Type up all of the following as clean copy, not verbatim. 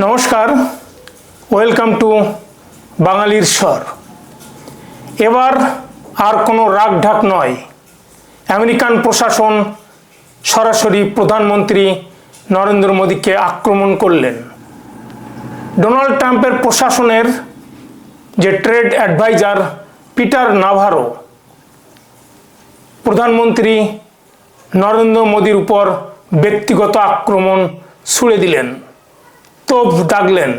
নমস্কার, welcome to বাঙালির স্বর। এবার আর কোনো রাগঢাক নয়। আমেরিকান প্রশাসন সরাসরি প্রধানমন্ত্রী নরেন্দ্র মোদীকে আক্রমণ করলেন। ডোনাল্ড ট্রাম্পের প্রশাসনের যে ট্রেড অ্যাডভাইজার পিটার নাভারো প্রধানমন্ত্রী নরেন্দ্র মোদীর উপর ব্যক্তিগত আক্রমণ ছুড়ে দিলেন, তোপ দাগলেন।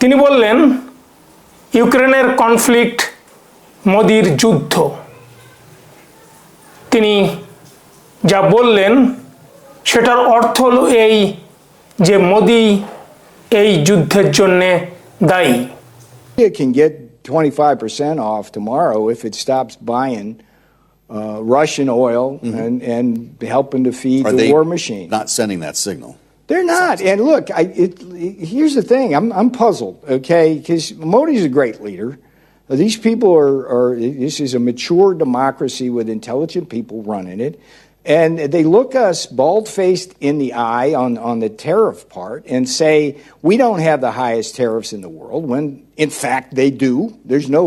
তিনি বললেন, ইউক্রেনের কনফ্লিক্ট মোদীর যুদ্ধ। তিনি যা বললেন সেটার অর্থ হলো এই যে মোদী এই যুদ্ধের জন্য দায়ী। It can get 25% off tomorrow if it stops buying Russian oil and helping to feed the war machine. Not sending that signal. They're not. And look, here's the thing. I'm puzzled, okay? Because Modi's a great leader. These people this is a mature democracy with intelligent people running it. And they look us bald-faced in the eye on the tariff part and say, we don't have the highest tariffs in the world, when in fact they do. There's no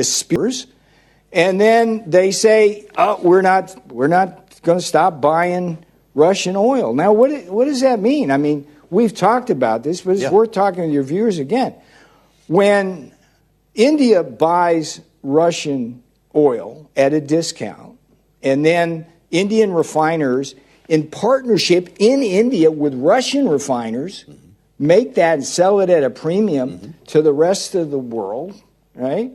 dispute. And then they say, oh, we're not going to stop buying Russian oil. Now, what does that mean? I mean, we've talked about this, but it's worth talking to your viewers again. When India buys Russian oil at a discount, and then Indian refiners in partnership in India with Russian refiners make that and sell it at a premium to the rest of the world, right?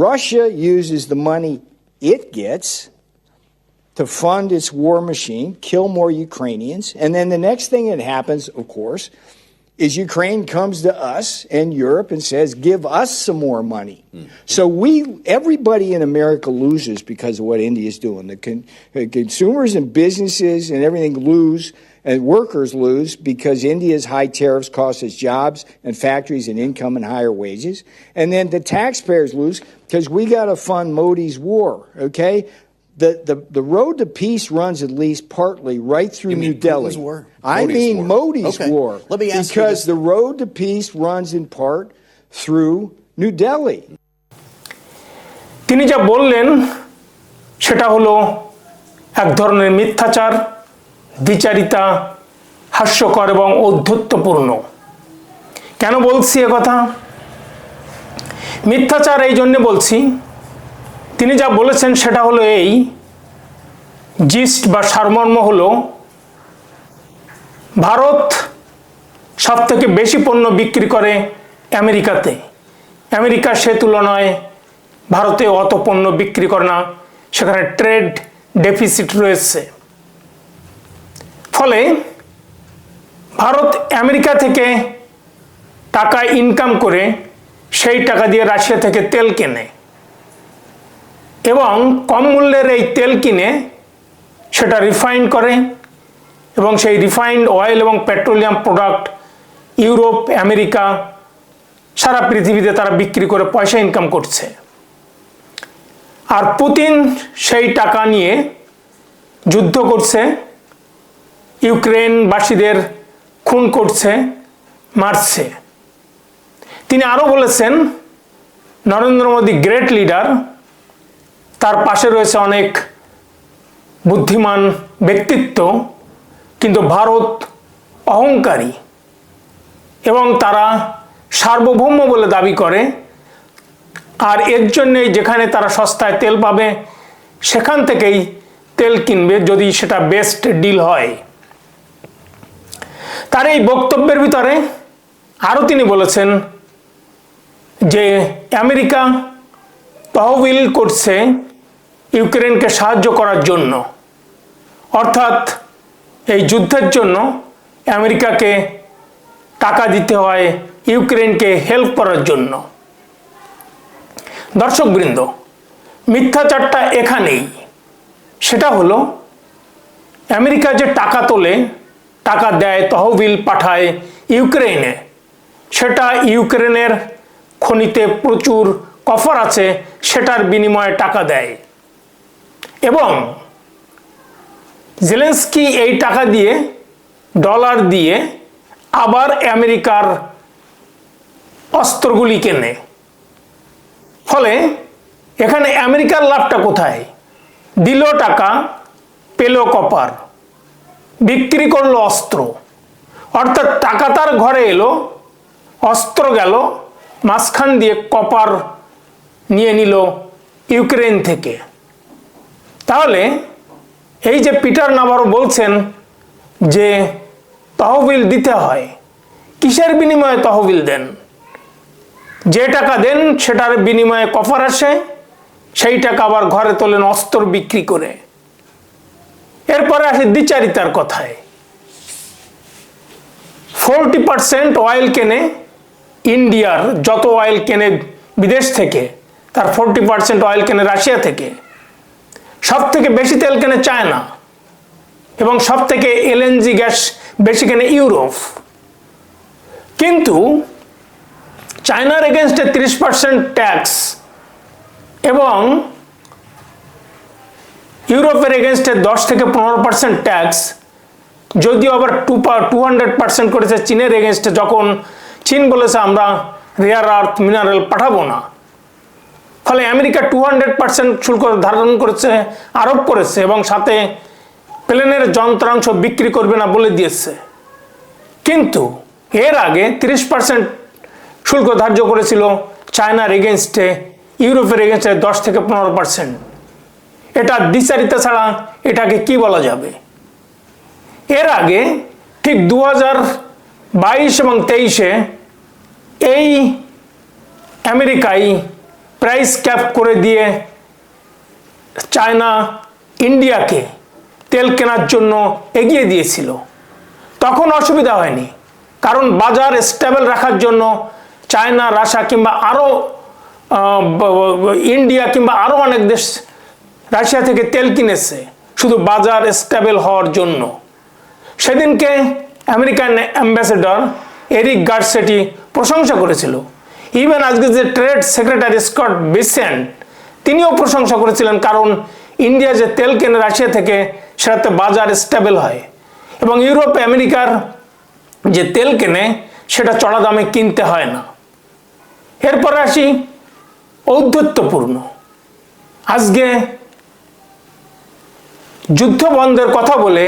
Russia uses the money it gets to fund its war machine, kill more Ukrainians, and then the next thing that happens, of course, is Ukraine comes to us and Europe and says, give us some more money. So everybody in America loses because of what India is doing. The consumers and businesses and everything lose, and workers lose because India's high tariffs cost us jobs and factories and income and higher wages. And then the taxpayers lose because we got to fund Modi's war, okay? The road to peace runs at least partly right through New Delhi. I mean Modi's war. Let me ask because the road to peace runs in part through New Delhi. তিনি যা বললেন সেটা হলো এক ধরনের মিথ্যাচার, দ্বিচারিতা, হাস্যকর এবং ঔদ্ধত্যপূর্ণ। কেন বলছি কথা? মিথ্যাচার এই জন্য বলছি, তিনি যা বলেছেন সেটা হলো এই, জিস্ট বা সারমর্ম হলো, ভারত সবথেকে বেশি পণ্য বিক্রি করে আমেরিকাতে। আমেরিকা সে তুলনায় ভারতে অত পণ্য বিক্রি করে না, সেখানে ট্রেড ডেফিসিট রয়েছে। ফলে ভারত আমেরিকা থেকে টাকা ইনকাম করে সেই টাকা দিয়ে রাশিয়া থেকে তেল কেনে এবং কম মূল্যের এই তেল কিনে সেটা রিফাইন করে এবং সেই রিফাইন্ড অয়েল এবং পেট্রোলিয়াম প্রোডাক্ট ইউরোপ, আমেরিকা, সারা পৃথিবীতে তারা বিক্রি করে পয়সা ইনকাম করছে। আর পুতিন সেই টাকা নিয়ে যুদ্ধ করছে, ইউক্রেনবাসীদের খুন করছে, মারছে। তিনি আরও বলেছেন, নরেন্দ্র মোদী গ্রেট লিডার, তার পাশে রয়েছে অনেক বুদ্ধিমান ব্যক্তিত্ব, কিন্তু ভারত অহংকারী এবং তারা সার্বভৌম বলে দাবি করে। আর এর জন্যে যেখানে তারা সস্তায় তেল পাবে সেখান থেকেই তেল কিনবে, যদি সেটা বেস্ট ডিল হয়। তার এই বক্তব্যের ভিতরে আরও তিনি বলেছেন যে আমেরিকা তহবিল করছে ইউক্রেনকে সাহায্য করার জন্য, অর্থাৎ এই যুদ্ধের জন্য আমেরিকাকে টাকা দিতে হয় ইউক্রেনকে হেল্প করার জন্য। দর্শকবৃন্দ, মিথ্যাচারটা এখানেই। সেটা হলো, আমেরিকা যে টাকা তোলে, টাকা দেয়, তহবিল পাঠায় ইউক্রেনে, সেটা ইউক্রেনের খনিতে প্রচুর কফার আছে, সেটার বিনিময়ে টাকা দেয়। এবং জেলেন্সকি এই টাকা দিয়ে, ডলার দিয়ে আবার আমেরিকার অস্ত্রগুলি কেনে। ফলে এখানে আমেরিকার লাভটা কোথায়? দিল টাকা, পেল কপার, বিক্রি করলো অস্ত্র। অর্থাৎ টাকা তার ঘরে এলো, অস্ত্র গেল, মাঝখান দিয়ে কপার নিয়ে নিল ইউক্রেন থেকে। তাহলে এই যে পিটার নাভারো বলছেন যে তহবিল দিতে হয়, কিসের বিনিময়ে তহবিল দেন? যে টাকা দেন সেটার বিনিময়ে কপার আসে, সেই টাকা আবার ঘরে তোলেন অস্ত্র বিক্রি করে। এরপরে আসে দ্বিচারিতার কথায়। 40% অয়েল কেনে ইন্ডিয়ার, যত অয়েল কেনে বিদেশ থেকে তার 40% অয়েল কেনে রাশিয়া থেকে। সব থেকে বেশি তেল কেনে চায়না, এবং সব থেকে এলএনজি গ্যাস বেশি কেনে ইউরোপ। কিন্তু চায়নার এগেনস্টে 30% ট্যাক্স এবং ইউরোপের এগেনস্টে 10 থেকে 15% ট্যাক্স, যদিও আবার 200% করেছে চীনের এগেনস্টে, যখন চীন বলেছে আমরা রেয়ার আর্থ মিনারেল পাঠাবো না। ফলে আমেরিকা 200% শুল্ক ধারণ করেছে, আরোপ করেছে, এবং সাথে প্লেনের যন্ত্রাংশ বিক্রি করবে না বলে দিয়েছে। কিন্তু এর আগে 30% শুল্ক ধার্য করেছিল চায়নার এগেনস্টে, ইউরোপের এগেনস্টে 10 থেকে 15%। এটা দ্বিচারিতা ছাড়া এটাকে কি বলা যাবে? এর আগে ঠিক 2022 এবং 23-এ এই আমেরিকায় প্রাইস ক্যাপ করে দিয়ে চায়না ইন্ডিয়াকে তেল কেনার জন্য এগিয়ে দিয়েছিল। তখন অসুবিধা হয়নি, কারণ বাজার স্টেবল রাখার জন্য চায়না, রাশিয়া কিংবা আরও ইন্ডিয়া কিংবা আরও অনেক দেশ রাশিয়া থেকে তেল কিনেছে শুধু বাজার স্টেবল হওয়ার জন্য। সেদিনকে আমেরিকান অ্যাম্বাসেডর এরিক গার্সেটি প্রশংসা করেছিল। ইভেন আজকে যে ট্রেড সেক্রেটারি স্কট বেসেন্ট, তিনিও প্রশংসা করেছিলেন, কারণ ইন্ডিয়া যে তেল কেনে রাশিয়া থেকে সেটাতে বাজার স্টেবল হয়, এবং ইউরোপে আমেরিকার যে তেল কেনে সেটা চড়া দামে কিনতে হয় না। এরপর আসি ঔদ্ধত্যপূর্ণ। আজকে যুদ্ধ বন্ধের কথা বলে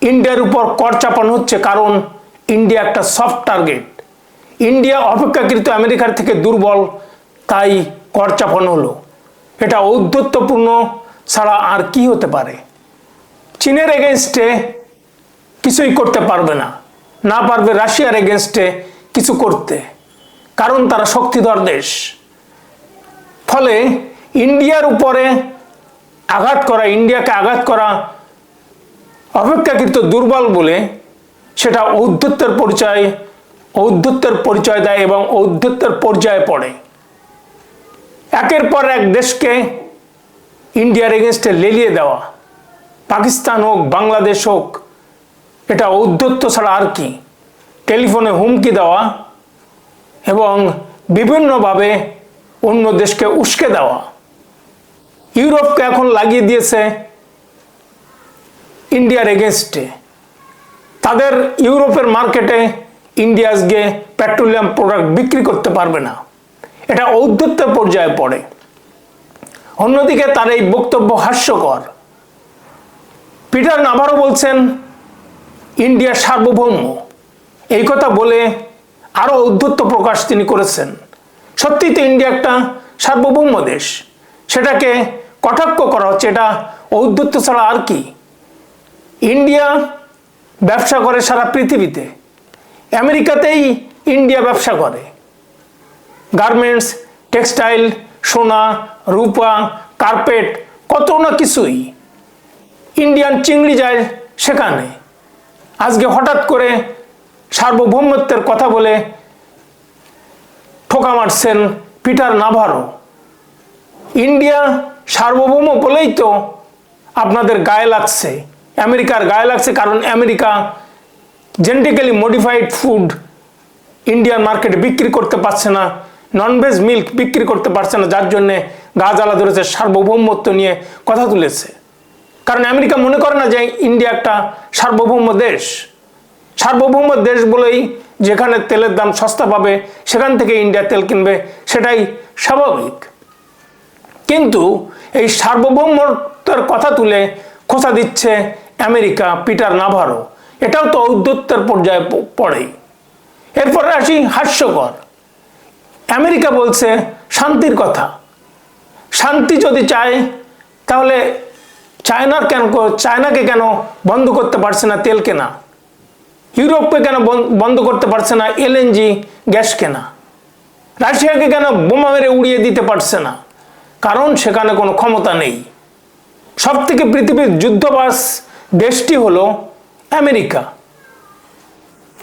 ইন্ডিয়ার উপর কর চাপানো হচ্ছে, কারণ ইন্ডিয়া একটা সফট টার্গেট। ইন্ডিয়া অপেক্ষাকৃত আমেরিকার থেকে দুর্বল, তাই কর চাপানো হলো। এটা ঔদ্ধত্যপূর্ণ ছাড়া আর কি হতে পারে? চীনের এগেনস্টে কিছুই করতে পারবে না, না পারবে রাশিয়ার এগেনস্টে কিছু করতে, কারণ তারা শক্তিধর দেশ। ফলে ইন্ডিয়ার উপরে আঘাত করা, ইন্ডিয়াকে আঘাত করা অপেক্ষাকৃত দুর্বল বলে সেটা ঔদ্ধত্যের পরিচয় দেয় এবং ঔদ্ধত্যের পর্যায়ে পড়ে। একের পর এক দেশকে ইন্ডিয়ার এগেনস্টে লেলিয়ে দেওয়া, পাকিস্তান হোক, বাংলাদেশ হোক, এটা ঔদ্ধত্য ছাড়া আর কি? টেলিফোনে হুমকি দেওয়া এবং বিভিন্নভাবে অন্য দেশকে উস্কে দেওয়া। ইউরোপকে এখন লাগিয়ে দিয়েছে ইন্ডিয়ার এগেনস্টে। তাদের ইউরোপের মার্কেটে ইন্ডিয়া আজকে পেট্রোলিয়াম প্রোডাক্ট বিক্রি করতে পারবে না। এটা ঔদ্ধত্যের পর্যায়ে পড়ে। অন্যদিকে তার এই বক্তব্য হাস্যকর। পিটার নাভারো বলছেন ইন্ডিয়া সার্বভৌম। এই কথা বলে আরও ঔদ্ধত্য প্রকাশ তিনি করেছেন। সত্যিই তো ইন্ডিয়া একটা সার্বভৌম দেশ, সেটাকে কটাক্ষ করা হচ্ছে। এটা ঔদ্ধত্য ছাড়া আর কি? ইন্ডিয়া ব্যবসা করে সারা পৃথিবীতে, আমেরিকাতেই ইন্ডিয়া ব্যবসা করে। গার্মেন্টস, টেক্সটাইল, সোনা, রূপা, কার্পেট, কত না কিছুই ইন্ডিয়ান চিংড়ি যায় সেখানে। আজকে হঠাৎ করে সার্বভৌমত্বের কথা বলে ঠোকা মারছেন পিটার নাভারো। ইন্ডিয়া সার্বভৌম বলেই তো আপনাদের গায়ে লাগছে, আমেরিকার গায়ে লাগছে, কারণ America genetically modified food Indian মার্কেটে বিক্রি করতে পারছে না, ননভেজ মিল্ক বিক্রি করতে পারছে না, যার জন্যে গা জ্বালা ধরেছে, সার্বভৌমত্ব নিয়ে কথা তুলেছে। কারণ আমেরিকা মনে করে না যে ইন্ডিয়া একটা সার্বভৌম দেশ। সার্বভৌম দেশ বলেই যেখানে তেলের দাম সস্তা পাবে সেখান থেকে ইন্ডিয়া তেল কিনবে, সেটাই স্বাভাবিক। কিন্তু এই সার্বভৌমত্বের কথা তুলে খোঁচা দিচ্ছে আমেরিকা, পিটার নাভারো। এটাও তো ঔদ্ধত্যের পর্যায়ে পড়ে। এরপরে আসি হাস্যকর। আমেরিকা বলছে শান্তির কথা। শান্তি যদি চায় তাহলে চায়নাকে কেন বন্ধ করতে পারছে না তেল কেনা? ইউরোপকে কেন বন্ধ করতে পারছে না এলএনজি গ্যাস কেনা? রাশিয়াকে কেন বোমা মেরে উড়িয়ে দিতে পারছে না? কারণ সেখানে কোনো ক্ষমতা নেই। সব থেকে পৃথিবীর যুদ্ধবাজ দেশটি হলো আমেরিকা।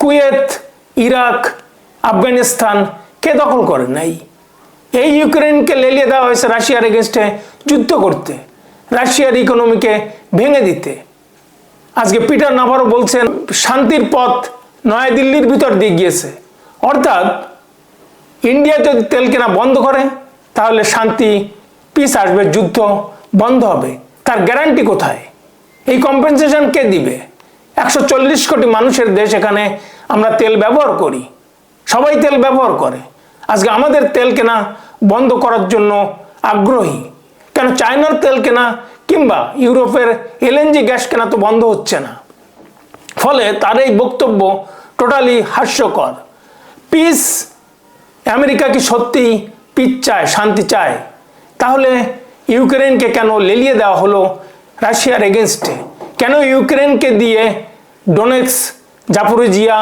কুয়েত, ইরাক, আফগানিস্তান কে দখল করে নাই? এই ইউক্রেনকে লেলিয়ে দেওয়া হয়েছে রাশিয়ার এগেনস্টে যুদ্ধ করতে, রাশিয়ার ইকোনমিকে ভেঙে দিতে। আজকে পিটার নাভারো বলছেন শান্তির পথ নয়াদিল্লির ভিতর দিয়ে গিয়েছে। অর্থাৎ ইন্ডিয়া যদি তেল কেনা বন্ধ করে তাহলে শান্তি, পিস আসবে, যুদ্ধ বন্ধ হবে। তার গ্যারান্টি কোথায়? এই কম্পেনসেশন কে দিবে? 140 কোটি মানুষের দেশ, এখানে আমরা তেল ব্যবহার করি, সবাই তেল ব্যবহার করে। আজকে আমাদের তেল কেনা বন্ধ করার জন্য আগ্রহী কেন? চায়নার তেল কেনা কিংবা ইউরোপের এলএনজি গ্যাস কেনা তো বন্ধ হচ্ছে না। ফলে তার এই বক্তব্য টোটালি হাস্যকর। পিস, আমেরিকা কি সত্যিই পিস চায়, শান্তি চায়? তাহলে ইউক্রেনকে কেন লেলিয়ে দেওয়া হলো রাশিয়ার এগেনস্টে? কেন ইউক্রেনকে দিয়ে ডোনেটস, জাপোরিজিয়া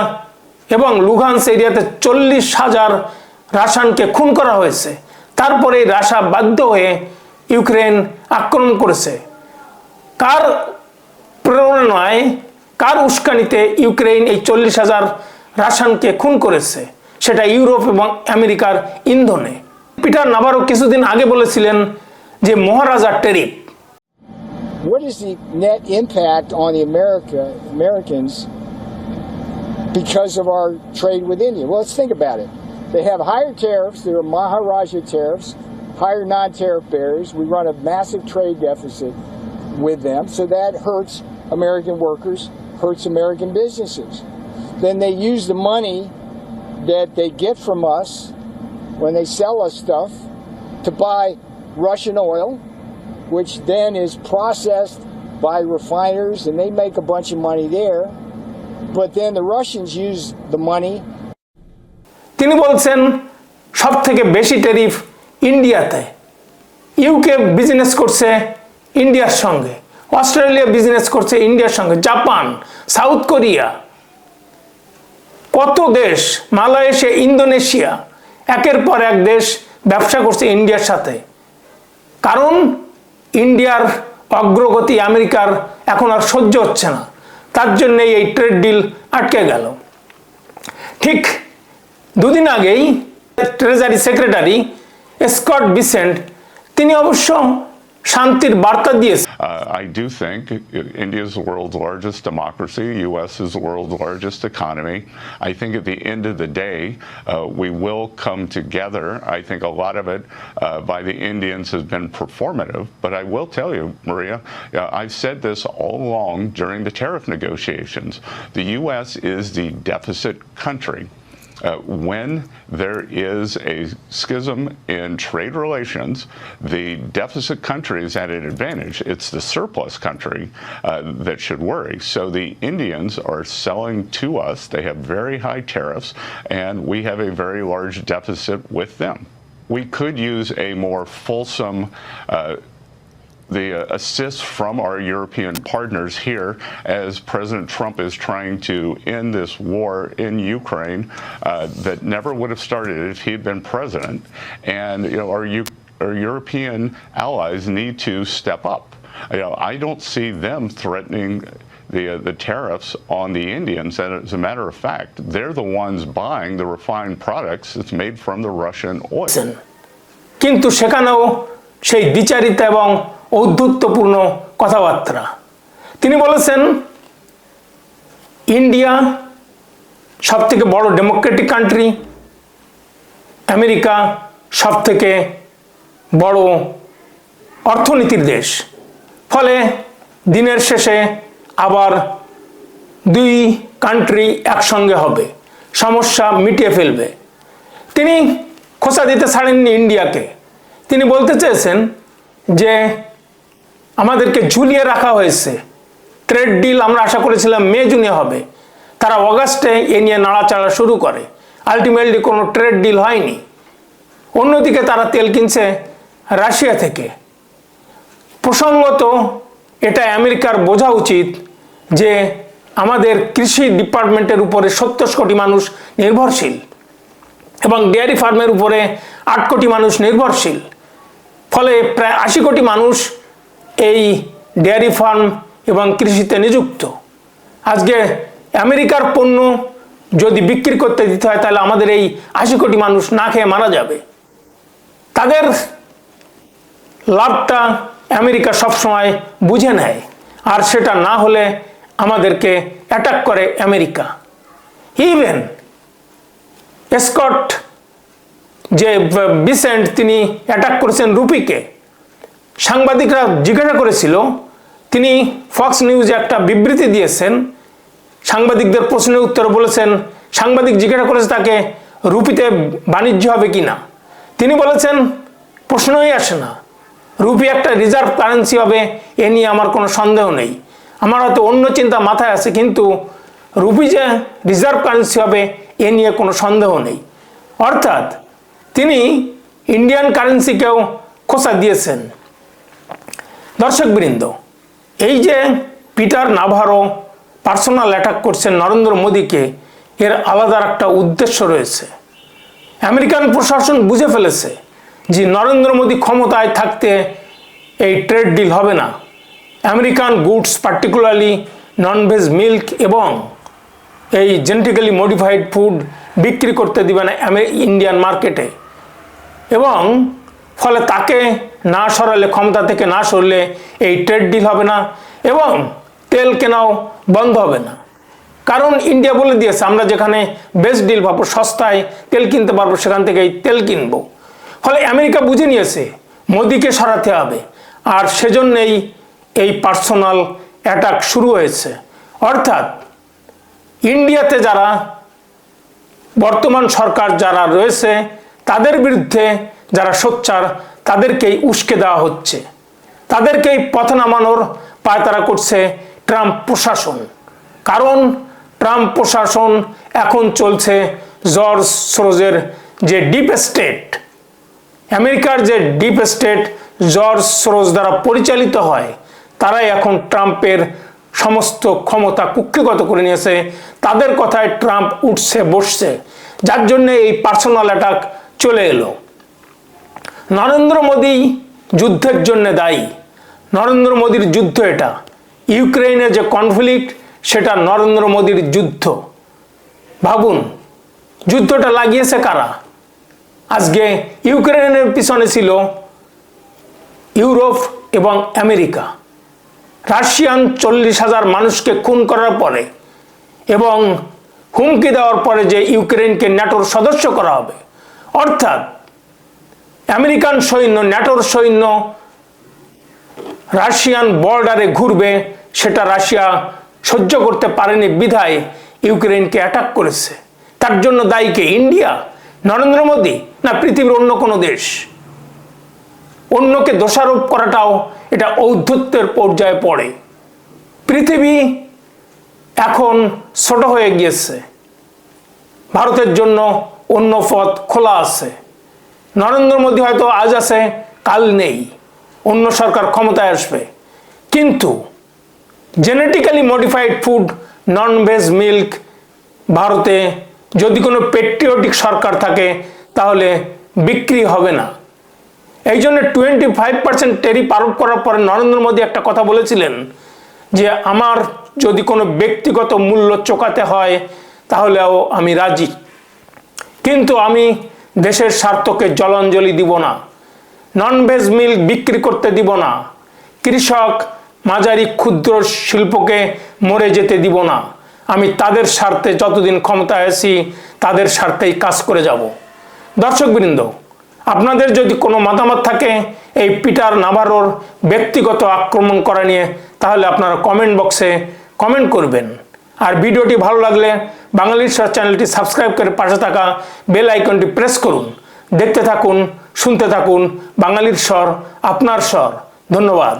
এবং লুগান্স এরিয়াতে 40,000 রাশিয়ানকে খুন করা হয়েছে? তারপরে রাশিয়া বাধ্য হয়ে ইউক্রেন আক্রমণ করেছে। কার প্রেরণায়, কার উস্কানিতে ইউক্রেন এই 40,000 রাশিয়ানকে খুন করেছে? সেটা ইউরোপ এবং আমেরিকার ইন্ধনে। পিটার নাভারো কিছুদিন আগে বলেছিলেন যে মহারাজা tariff. What is the net impact on the Americans because of our trade with India? Well, let's think about it. They have higher tariffs. There are Maharaja tariffs, higher non-tariff barriers. We run a massive trade deficit with them, so that hurts American workers, hurts American businesses. Then they use the money that they get from us when they sell us stuff to buy Russian oil, which then is processed by refiners, and they make a bunch of money there. But then the Russians use the money. তিনি বলছেন সব থেকে বেশি tariff ইন্ডিয়াতে। UK business করছে ইন্ডিয়ার সঙ্গে, Australia business করছে ইন্ডিয়ার সঙ্গে, জাপান, সাউথ কোরিয়া, কত দেশ, মালয়েশিয়া, ইন্দোনেশিয়া, একের পর এক দেশ ব্যবসা করছে ইন্ডিয়ার সাথে। কারণ ইন্ডিয়ার অগ্রগতি আমেরিকার এখন আর সহ্য হচ্ছে না, তার জন্যই এই ট্রেড ডিল আটকে গেল। ঠিক দুদিন আগেই ট্রেজারি সেক্রেটারি স্কট বিসেন্ট তিনি অবশ্য শান্তির বার্তা দিয়েছেন। I do think India is the world's largest democracy. U.S. is the world's largest economy. I think at the end of the day, we will come together. I think a lot of it by the Indians has been performative. But I will tell you, Maria, I've said this all along during the tariff negotiations. The U.S. is the deficit country. When there is a schism in trade relations, the deficit country is at an advantage. It's the surplus country that should worry. So the Indians are selling to us. They have very high tariffs, and we have a very large deficit with them. We could use a more fulsome the assist from our European partners here as President Trump is trying to end this war in Ukraine that never would have started if he'd been president. And our European allies need to step up. I don't see them threatening the tariffs on the Indians, and as a matter of fact, they're the ones buying the refined products that's made from the Russian oil. কিন্তু সেখানেও সেই দ্বিচারিতা এবং ঔদ্ধত্যপূর্ণ কথাবার্তা। তিনি বলেছেন India সবথেকে বড় Democratic country, America সবথেকে বড় অর্থনীতির দেশ। ফলে দিনের শেষে আবার দুই কান্ট্রি একসঙ্গে হবে, সমস্যা মিটিয়ে ফেলবে। তিনি খোঁচা দিতে ছাড়েননি ইন্ডিয়াকে। তিনি বলতে চেয়েছেন যে আমাদেরকে ঝুলিয়ে রাখা হয়েছে, ট্রেড ডিল আমরা আশা করেছিলাম মে জুনে হবে, তারা অগাস্টে এ নিয়ে নাড়াচাড়া শুরু করে, আলটিমেটলি কোনো ট্রেড ডিল হয়নি। অন্যদিকে তারা তেল কিনছে রাশিয়া থেকে। প্রসঙ্গত এটা আমেরিকার বোঝা উচিত যে আমাদের কৃষি ডিপার্টমেন্টের উপরে 70 কোটি মানুষ নির্ভরশীল এবং ডেয়ারি ফার্মের উপরে 8 কোটি মানুষ নির্ভরশীল। ফলে প্রায় 80 কোটি মানুষ এই ডেয়ারি ফার্ম এবং কৃষিতে নিযুক্ত। আজকে আমেরিকার পণ্য যদি বিক্রি করতে দিতে হয় তাহলে আমাদের এই 80 কোটি মানুষ না খেয়ে মারা যাবে। তাদের লাভটা আমেরিকা সবসময় বুঝে নেয়, আর সেটা না হলে আমাদেরকে অ্যাটাক করে আমেরিকা। ইভেন স্কট যে বিসেন্ট তিনি অ্যাটাক করেছেন রুপিকে। সাংবাদিকরা জিজ্ঞাসা করেছিল, তিনি ফক্স নিউজে একটা বিবৃতি দিয়েছেন, সাংবাদিকদের প্রশ্নের উত্তরে বলেছেন, সাংবাদিক জিজ্ঞাসা করেছে তাকে রুপিতে বাণিজ্য হবে কি না, তিনি বলেছেন প্রশ্নই আসে না, রুপি একটা রিজার্ভ কারেন্সি হবে এ নিয়ে আমার কোনো সন্দেহ নেই, আমার হয়তো অন্য চিন্তা মাথায় আছে, কিন্তু রুপি যে রিজার্ভ কারেন্সি হবে এ নিয়ে কোনো সন্দেহ নেই। অর্থাৎ তিনি ইন্ডিয়ান কারেন্সিকেও খোঁচা দিয়েছেন। দর্শকবৃন্দ, এই যে পিটার নাভারো পার্সোনাল অ্যাটাক করছেন নরেন্দ্র মোদীকে, এর আলাদা একটা উদ্দেশ্য রয়েছে। আমেরিকান প্রশাসন বুঝে ফেলেছে যে নরেন্দ্র মোদী ক্ষমতায় থাকতে এই ট্রেড ডিল হবে না। American goods, particularly non veg milk এবং এই জেনেটিক্যালি মডিফাইড ফুড বিক্রি করতে দিবে না ইন্ডিয়ান মার্কেটে, এবং ফলে তাকে না সরালে, ক্ষমতা থেকে না সরলে এই ট্রেড ডিল হবে না এবং তেল কেনাও বন্ধ হবে না। কারণ ইন্ডিয়া বলে দিয়েছে আমরা যেখানে বেস্ট ডিল পাবো, সস্তায় তেল কিনতে পারবো, সেখান থেকেই তেল কিনবো। ফলে আমেরিকা বুঝে নিয়েছে মোদিকে সরাতে হবে, আর সেজন্যই এই পার্সোনাল অ্যাটাক শুরু হয়েছে। অর্থাৎ ইন্ডিয়াতে যারা বর্তমান সরকার যারা রয়েছে তাদের বিরুদ্ধে যারা সোচ্চার তাদেরকেই উস্কে দেওয়া হচ্ছে, তাদেরকেই পথে নামানোর পায়তারা করছে ট্রাম্প প্রশাসন। কারণ ট্রাম্প প্রশাসন এখন চলছে জর্জ সোরোজের যে ডিপ স্টেট, আমেরিকার যে ডিপ স্টেট জর্জ সোরোজ দ্বারা পরিচালিত হয়, তারাই এখন ট্রাম্পের সমস্ত ক্ষমতা কুক্ষিগত করে নিয়েছে। তাদের কথায় ট্রাম্প উঠছে বসছে, যার জন্য এই পার্সোনাল অ্যাটাক চলে এলো। নরেন্দ্র মোদী যুদ্ধের জন্য দায়ী। নরেন্দ্র মোদীর যুদ্ধ এটা। ইউক্রেনের যে কনফ্লিক্ট, সেটা নরেন্দ্র মোদীর যুদ্ধ। ভাবুন, যুদ্ধটা লাগিয়েছে কারা? আজকে ইউক্রেনের পিছনে ছিল ইউরোপ এবং আমেরিকা। রাশিয়ান 40,000 মানুষকে খুন করার পরে এবং হুমকি দেওয়ার পরে যে ইউক্রেনকে ন্যাটোর সদস্য করা হবে, অর্থাৎ আমেরিকান সৈন্য, ন্যাটোর সৈন্য রাশিয়ান বর্ডারে ঘুরবে, সেটা রাশিয়া সহ্য করতে পারেনি বিধায় ইউক্রেনকে অ্যাটাক করেছে। তার জন্য দায়ী কে? ইন্ডিয়া, নরেন্দ্র মোদী, না পৃথিবীর অন্য কোনো দেশ? অন্যকে দোষারোপ করাটাও এটা ঔদ্ধত্যের পর্যায়ে পড়ে। পৃথিবী এখন ছোট হয়ে গিয়েছে, ভারতের জন্য অন্য পথ খোলা আছে। নরেন্দ্র মোদী হয়তো আজ আছে, কাল নেই, অন্য সরকার ক্ষমতায় আসবে, কিন্তু genetically modified food, non veg milk, ভারতে যদি কোনো পেট্রিয়টিক সরকার থাকে তাহলে বিক্রি হবে না। এই জন্য 25% ট্যারিফ আরোপ করার পরে নরেন্দ্র মোদী একটা কথা বলেছিলেন যে আমার যদি কোনো ব্যক্তিগত মূল্য চোকাতে হয় তাহলেও আমি রাজি, কিন্তু আমি দেশের স্বার্থকে জলাঞ্জলি দিব না, ননভেজ মিল্ক বিক্রি করতে দিব না, কৃষক, মাঝারি ক্ষুদ্র শিল্পকে মরে যেতে দিব না। আমি তাদের স্বার্থে যতদিন ক্ষমতায় আছি তাদের স্বার্থেই কাজ করে যাব। দর্শকবৃন্দ, আপনাদের যদি কোনো মতামত থাকে এই পিটার নাভারোর ব্যক্তিগত আক্রমণ করা নিয়ে, তাহলে আপনারা কমেন্ট বক্সে কমেন্ট করবেন। আর ভিডিওটি ভালো লাগলে বাঙালির স্বর চ্যানেলটি সাবস্ক্রাইব করে পাশে থাকা বেল আইকনটি প্রেস করুন। দেখতে থাকুন, শুনতে থাকুন বাঙালির স্বর, আপনার স্বর। ধন্যবাদ।